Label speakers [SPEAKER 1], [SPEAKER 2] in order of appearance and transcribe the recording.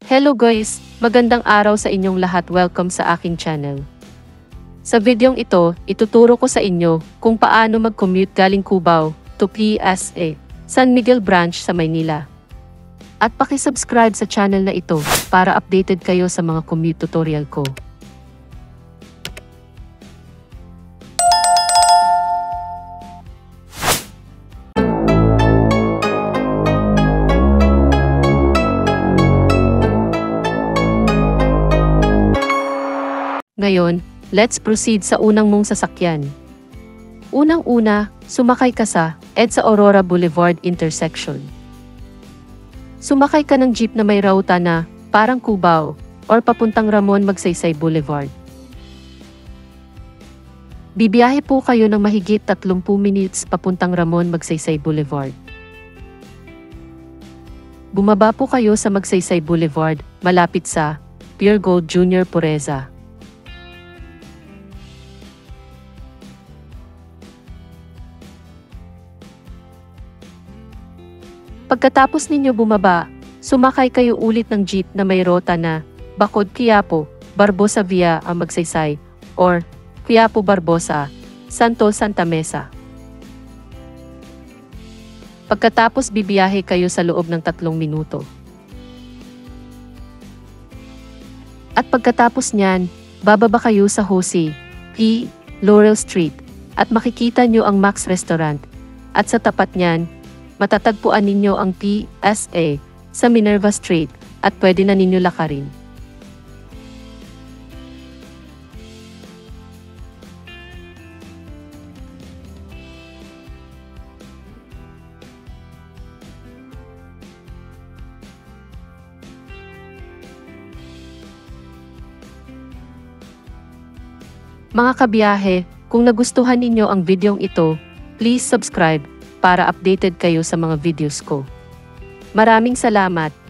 [SPEAKER 1] Hello guys! Magandang araw sa inyong lahat. Welcome sa aking channel. Sa videong ito, ituturo ko sa inyo kung paano mag-commute galing Cubao to PSA, San Miguel Branch sa Maynila. At paki-subscribe sa channel na ito para updated kayo sa mga commute tutorial ko. Ngayon, let's proceed sa unang mong sasakyan. Unang-una, sumakay ka sa EDSA Aurora Boulevard intersection. Sumakay ka ng jeep na may ruta na parang Cubao or papuntang Ramon Magsaysay Boulevard. Bibiyahe po kayo ng mahigit 30 minutes papuntang Ramon Magsaysay Boulevard. Bumaba po kayo sa Magsaysay Boulevard, malapit sa Pure Gold Junior Pureza. Pagkatapos ninyo bumaba, sumakay kayo ulit ng jeep na may rota na Bacod Quiapo, Barbosa via Magsaysay or Quiapo Barbosa, Santo Santa Mesa. Pagkatapos bibiyahe kayo sa loob ng 3 minuto. At pagkatapos niyan, bababa kayo sa Jose P. Laurel Street at makikita nyo ang Max Restaurant at sa tapat niyan, matatagpuan ninyo ang PSA sa Minerva Street at pwede na ninyo lakarin. Mga kabiyahe, kung nagustuhan ninyo ang videong ito, please subscribe para updated kayo sa mga videos ko. Maraming salamat!